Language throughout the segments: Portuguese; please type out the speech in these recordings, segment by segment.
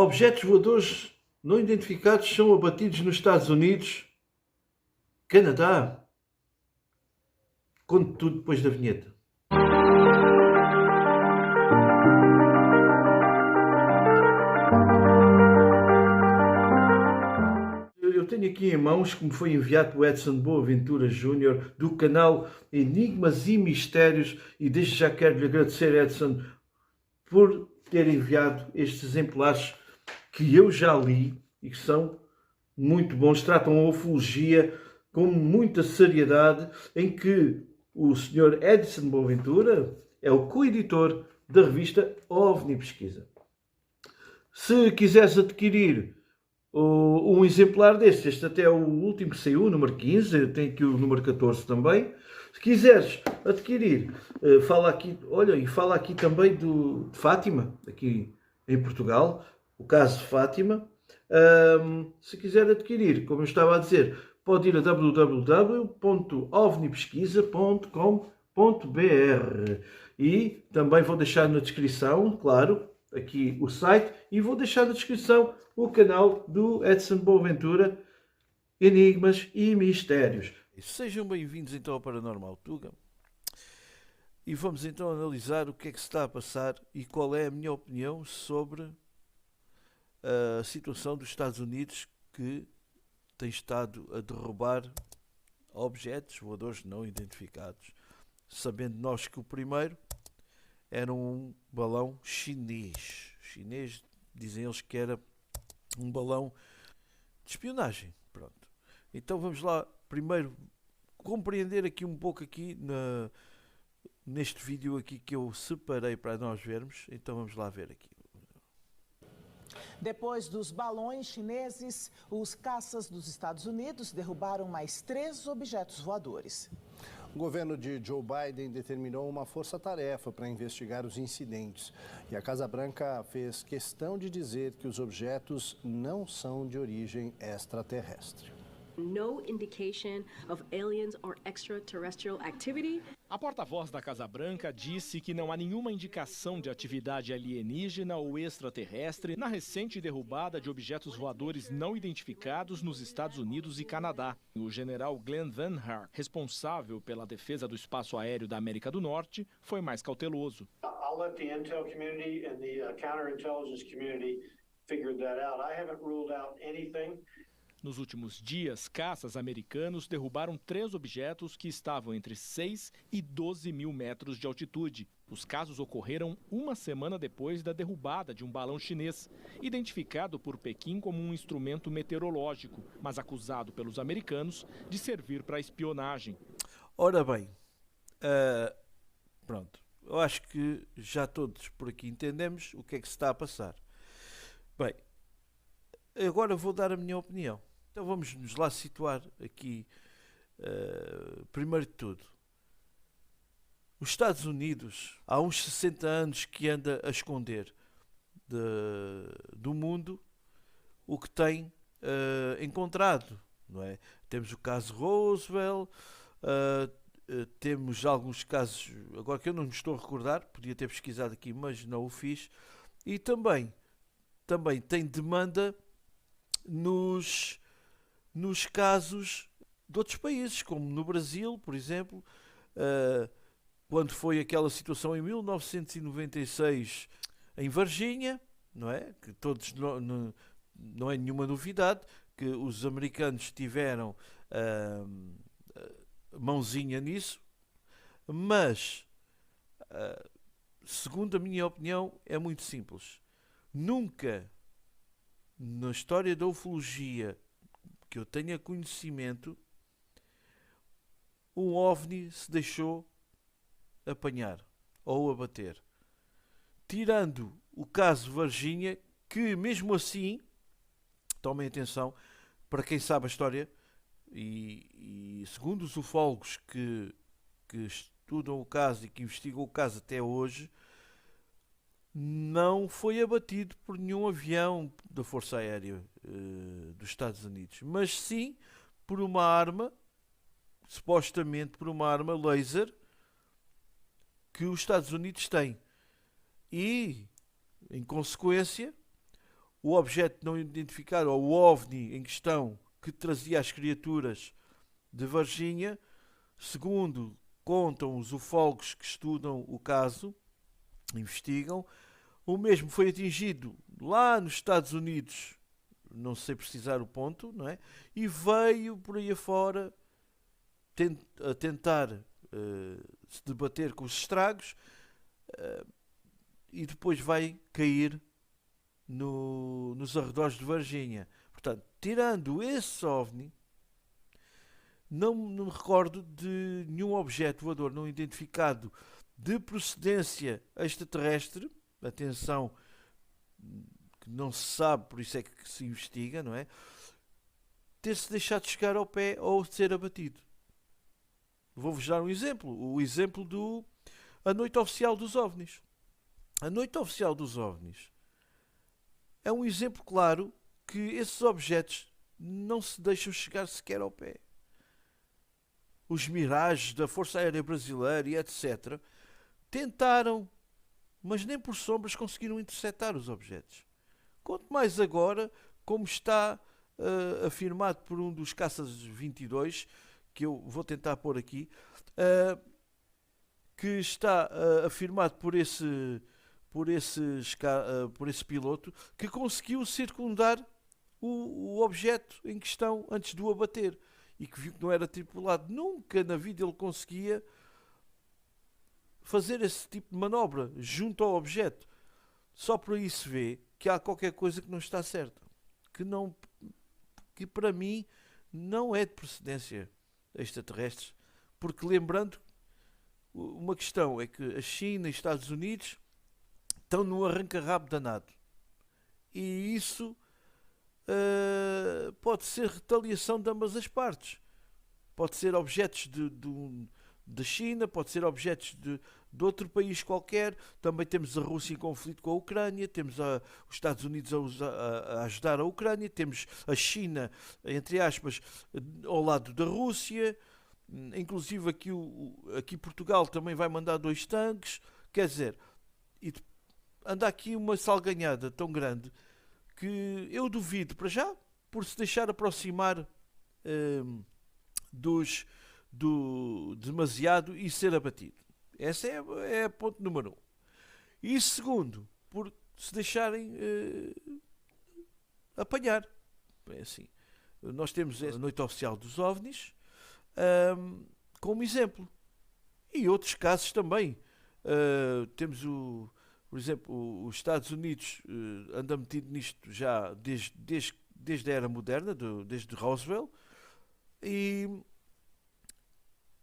Objetos voadores não identificados são abatidos nos Estados Unidos, Canadá. Conto tudo depois da vinheta. Eu tenho aqui em mãos, como foi enviado pelo Edson Boaventura Júnior, do canal Enigmas e Mistérios, e desde já quero lhe agradecer, Edson, por ter enviado estes exemplares que eu já li e que são muito bons, tratam a ufologia com muita seriedade, em que o Sr. Edson Boaventura é o co-editor da revista OVNI Pesquisa. Se quiseres adquirir um exemplar deste, este até é o último que saiu, o número 15, tem aqui o número 14 também. Se quiseres adquirir, fala aqui, olha, e fala aqui também de Fátima, aqui em Portugal, o caso de Fátima. Se quiser adquirir, como eu estava a dizer, pode ir a www.ovnipesquisa.com.br e também vou deixar na descrição, claro, aqui o site, e vou deixar na descrição o canal do Edson Boaventura, Enigmas e Mistérios. Sejam bem-vindos então ao Paranormal Tuga e vamos então analisar o que é que se está a passar e qual é a minha opinião sobre a situação dos Estados Unidos, que tem estado a derrubar objetos voadores não identificados, sabendo nós que o primeiro era um balão chinês. Chinês, dizem eles que era um balão de espionagem. Pronto. Então vamos lá primeiro compreender aqui um pouco aqui neste vídeo aqui que eu separei para nós vermos. Então vamos lá ver aqui. Depois dos balões chineses, os caças dos Estados Unidos derrubaram mais 3 objetos voadores. O governo de Joe Biden determinou uma força-tarefa para investigar os incidentes. E a Casa Branca fez questão de dizer que os objetos não são de origem extraterrestre. No indication of aliens or extraterrestrial activity. A porta-voz da Casa Branca disse que não há nenhuma indicação de atividade alienígena ou extraterrestre na recente derrubada de objetos voadores não identificados nos Estados Unidos e Canadá. O general Glenn Van Hart, responsável pela defesa do espaço aéreo da América do Norte, foi mais cauteloso. I'll let the intel community and the counterintelligence community figure that out. I haven't ruled out anything. Nos últimos dias, caças americanos derrubaram 3 objetos que estavam entre 6 e 12 mil metros de altitude. Os casos ocorreram uma semana depois da derrubada de um balão chinês, identificado por Pequim como um instrumento meteorológico, mas acusado pelos americanos de servir para espionagem. Ora bem, pronto, eu acho que já todos por aqui entendemos o que é que se está a passar. Bem, agora vou dar a minha opinião. Então vamos nos lá situar aqui, primeiro de tudo. Os Estados Unidos, há uns 60 anos que anda a esconder do mundo o que tem encontrado, não é? Temos o caso Roswell, temos alguns casos, agora que eu não me estou a recordar, podia ter pesquisado aqui, mas não o fiz, e também tem demanda nos casos de outros países, como no Brasil, por exemplo, quando foi aquela situação em 1996 em Varginha, não é? Que todos não é nenhuma novidade, que os americanos tiveram mãozinha nisso, mas segundo a minha opinião é muito simples. Nunca na história da ufologia que eu tenha conhecimento, um OVNI se deixou apanhar ou abater. Tirando o caso Varginha, que mesmo assim, tomem atenção, para quem sabe a história, e segundo os ufólogos que estudam o caso e que investigam o caso até hoje, não foi abatido por nenhum avião da Força Aérea dos Estados Unidos, mas sim por uma arma, supostamente por uma arma laser que os Estados Unidos têm. E, em consequência, o objeto não identificado, ou o OVNI em questão, que trazia as criaturas de Varginha, segundo contam os ufólogos que estudam o caso, investigam, o mesmo foi atingido lá nos Estados Unidos, não sei precisar o ponto, não é? E veio por aí afora a tentar se debater com os estragos e depois vai cair nos arredores de Varginha. Portanto, tirando esse OVNI, não me recordo de nenhum objeto voador não identificado de procedência extraterrestre. Atenção, que não se sabe, por isso é que se investiga, não é? Ter-se deixado de chegar ao pé ou ser abatido. Vou-vos dar um exemplo. O exemplo a Noite Oficial dos OVNIs. A Noite Oficial dos OVNIs é um exemplo claro que esses objetos não se deixam chegar sequer ao pé. Os Mirages da Força Aérea Brasileira e etc. tentaram, mas nem por sombras conseguiram interceptar os objetos. Quanto mais agora, como está afirmado por um dos caças 22, que eu vou tentar pôr aqui, que está afirmado por esse piloto, que conseguiu circundar o objeto em questão antes de o abater e que viu que não era tripulado. Nunca na vida ele conseguia fazer esse tipo de manobra junto ao objeto. Só por aí se vê que há qualquer coisa que não está certa, que para mim não é de procedência extraterrestre, porque lembrando, uma questão é que a China e os Estados Unidos estão num arranca-rabo danado, e isso pode ser retaliação de ambas as partes. Pode ser objetos da China, pode ser objetos de outro país qualquer. Também temos a Rússia em conflito com a Ucrânia, temos os Estados Unidos a ajudar a Ucrânia, temos a China, entre aspas, ao lado da Rússia. Inclusive aqui Portugal também vai mandar 2 tanques. Quer dizer, anda aqui uma salganhada tão grande que eu duvido, para já, por se deixar aproximar demasiado e ser abatido. Essa é ponto número 1. E segundo, por se deixarem apanhar. É assim. Nós temos a Noite Oficial dos OVNIs como exemplo. E outros casos também. Temos por exemplo, os Estados Unidos anda metido nisto já desde a era moderna, desde Roswell. E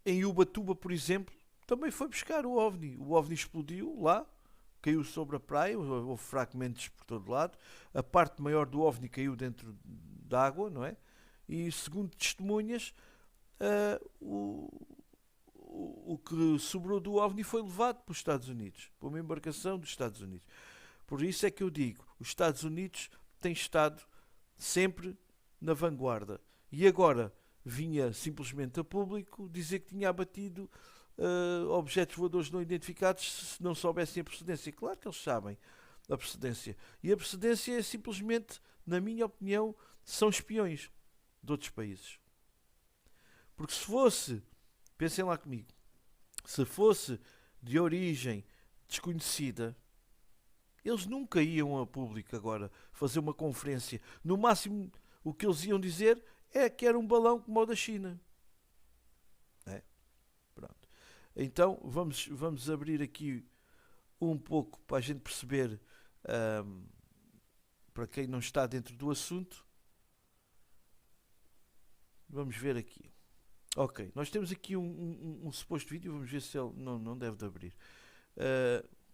em Ubatuba, por exemplo, também foi buscar o OVNI. O OVNI explodiu lá, caiu sobre a praia, houve fragmentos por todo lado. A parte maior do OVNI caiu dentro da água, não é? E segundo testemunhas, o que sobrou do OVNI foi levado para os Estados Unidos, para uma embarcação dos Estados Unidos. Por isso é que eu digo, os Estados Unidos têm estado sempre na vanguarda. E agora vinha simplesmente a público dizer que tinha abatido objetos voadores não identificados se não soubessem a procedência. Claro que eles sabem a procedência. E a procedência é simplesmente, na minha opinião, são espiões de outros países. Porque se fosse, pensem lá comigo, se fosse de origem desconhecida, eles nunca iam a público agora fazer uma conferência. No máximo, o que eles iam dizer é que era um balão como o da China. Pronto. Então, vamos abrir aqui um pouco para a gente perceber, para quem não está dentro do assunto. Vamos ver aqui. Ok, nós temos aqui um suposto vídeo, vamos ver se ele não deve de abrir.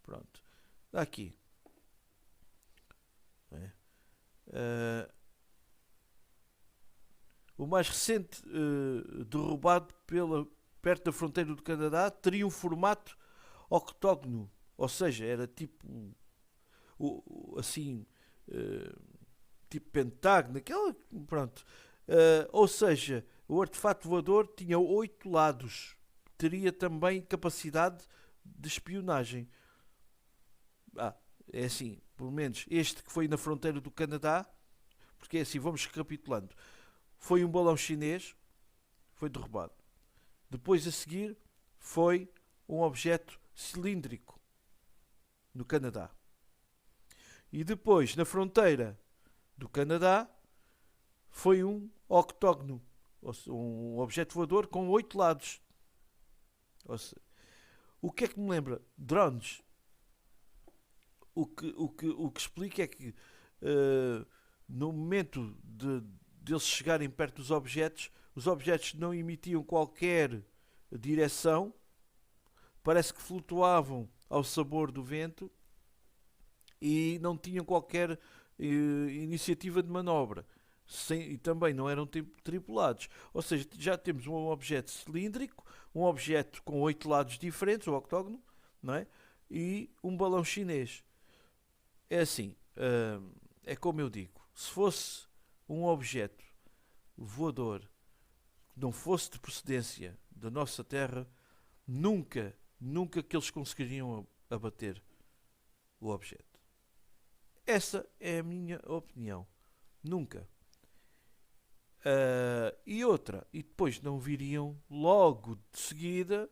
Pronto, aqui. O mais recente derrubado perto da fronteira do Canadá teria um formato octógono, ou seja, era tipo assim, tipo pentágono, pronto. Ou seja, o artefato voador tinha 8 lados, teria também capacidade de espionagem. é assim, pelo menos este que foi na fronteira do Canadá, porque é assim, vamos recapitulando. Foi um balão chinês, foi derrubado. Depois a seguir foi um objeto cilíndrico no Canadá. E depois, na fronteira do Canadá, foi um octógono, ou seja, um objeto voador com 8 lados. Ou seja, o que é que me lembra? Drones. O que explica é que no momento de eles chegarem perto dos objetos, os objetos não emitiam qualquer direção, parece que flutuavam ao sabor do vento e não tinham qualquer iniciativa de manobra. E também não eram tripulados. Ou seja, já temos um objeto cilíndrico, um objeto com 8 lados diferentes, o octógono, não é? E um balão chinês. É assim, é como eu digo, se fosse um objeto voador que não fosse de procedência da nossa Terra, nunca que eles conseguiriam abater o objeto. Essa é a minha opinião. Nunca. E outra, e depois não viriam logo de seguida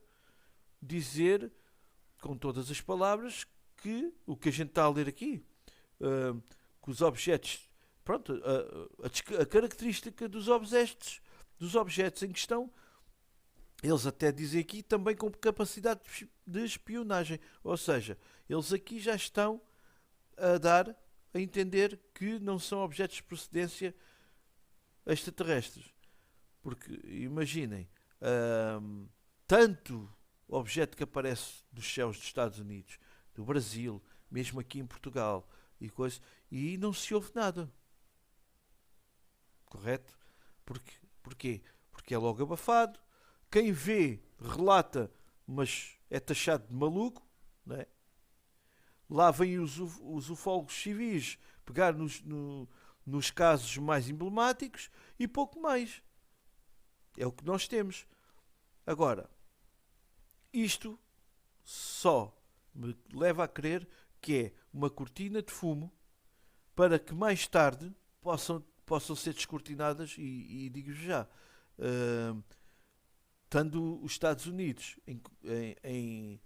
dizer com todas as palavras que o que a gente está a ler aqui, que os objetos, pronto, a característica dos objetos em questão, eles até dizem aqui também com capacidade de espionagem, ou seja, eles aqui já estão a dar a entender que não são objetos de procedência extraterrestres, porque imaginem, tanto objeto que aparece dos céus dos Estados Unidos, do Brasil, mesmo aqui em Portugal e não se ouve nada, correto? Porquê? Porque é logo abafado, quem vê relata, mas é taxado de maluco, não é? Lá vêm os ufólogos civis pegar nos casos mais emblemáticos e pouco mais. É o que nós temos. Agora, isto só me leva a crer que é uma cortina de fumo para que mais tarde possam ser descortinadas e digo-vos já, estando os Estados Unidos em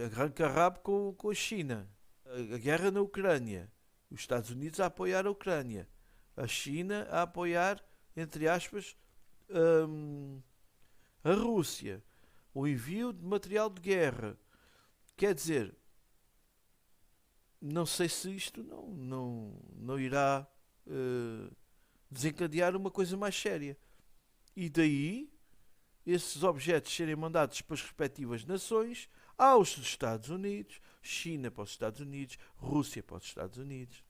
arranca-rabo com a China, a guerra na Ucrânia, os Estados Unidos a apoiar a Ucrânia, a China a apoiar, entre aspas, a Rússia, o envio de material de guerra. Quer dizer, não sei se isto não irá desencadear uma coisa mais séria. E daí, esses objetos serem mandados para as respectivas nações, aos Estados Unidos, China para os Estados Unidos, Rússia para os Estados Unidos.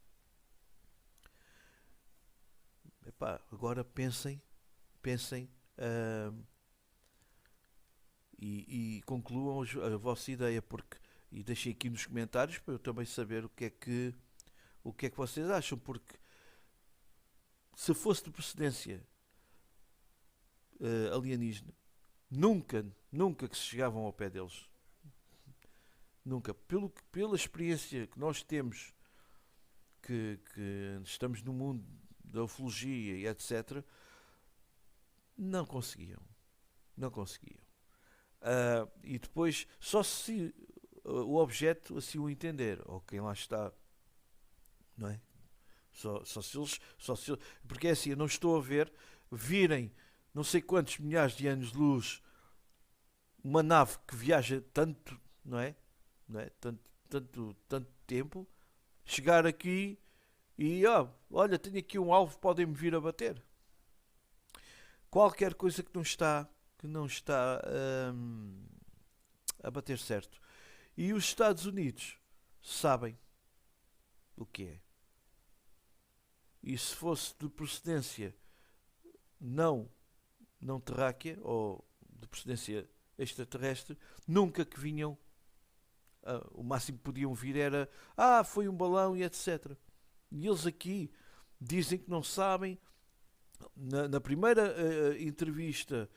Epá, agora pensem e concluam a vossa ideia, porque, e deixem aqui nos comentários para eu também saber o que é que vocês acham, porque se fosse de procedência alienígena, nunca que se chegavam ao pé deles. Nunca. Pela experiência que nós temos, que estamos no mundo da ufologia e etc., não conseguiam. E depois, só se o objeto assim o entender, ou quem lá está, não é? Só se eles, porque é assim, eu não estou a ver virem não sei quantos milhares de anos de luz uma nave que viaja tanto, não é? Tanto tempo, chegar aqui e olha, tenho aqui um alvo, podem-me vir a bater. Qualquer coisa que não está a bater certo. E os Estados Unidos sabem o que é. E se fosse de procedência não terráquea ou de procedência extraterrestre, nunca que vinham. O máximo que podiam vir era foi um balão e etc. E eles aqui dizem que não sabem. Na primeira entrevista,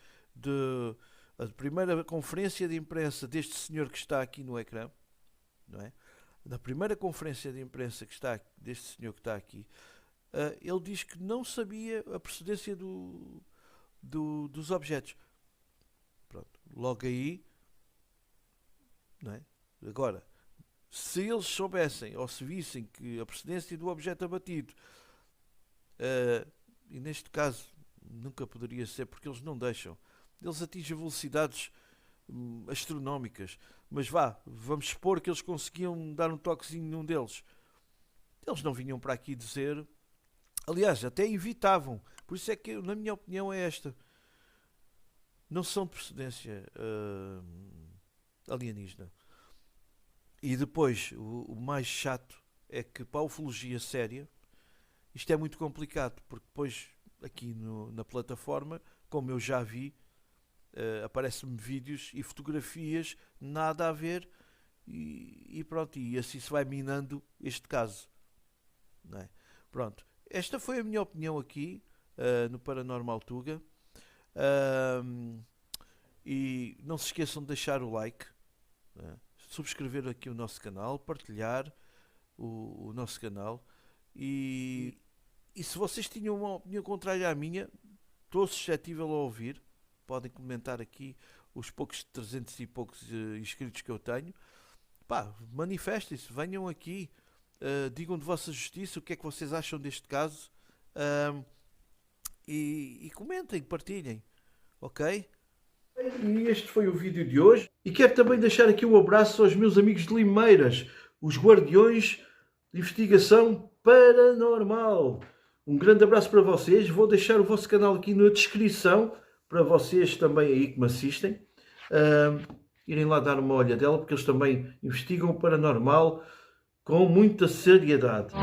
a primeira conferência de imprensa deste senhor que está aqui no ecrã, não é? na primeira conferência de imprensa que está, deste senhor que está aqui, ele diz que não sabia a procedência dos objetos. Pronto, logo aí, não é? Agora, se eles soubessem ou se vissem que a procedência do objeto abatido, e neste caso nunca poderia ser porque eles não deixam, eles atingem velocidades astronómicas, mas vamos supor que eles conseguiam dar um toquezinho num deles, eles não vinham para aqui dizer, aliás, até evitavam. Por isso é que, na minha opinião, é esta: não são de procedência alienígena. E depois, o mais chato é que para a ufologia séria isto é muito complicado, porque depois aqui na plataforma, como eu já vi, aparecem-me vídeos e fotografias nada a ver e pronto, e assim se vai minando este caso, não é? Pronto, esta foi a minha opinião aqui no Paranormal Tuga. E não se esqueçam de deixar o like, subscrever aqui o nosso canal, partilhar o nosso canal e se vocês tinham uma opinião contrária à minha, estou suscetível a ouvir. Podem comentar aqui os poucos 300 e poucos inscritos que eu tenho. Manifestem-se, venham aqui, digam de vossa justiça o que é que vocês acham deste caso, e comentem, partilhem, ok? E este foi o vídeo de hoje. E quero também deixar aqui um abraço aos meus amigos de Limeiras, os guardiões de investigação paranormal. Um grande abraço para vocês. Vou deixar o vosso canal aqui na descrição para vocês também aí que me assistem irem lá dar uma olhadela, porque eles também investigam o paranormal com muita seriedade.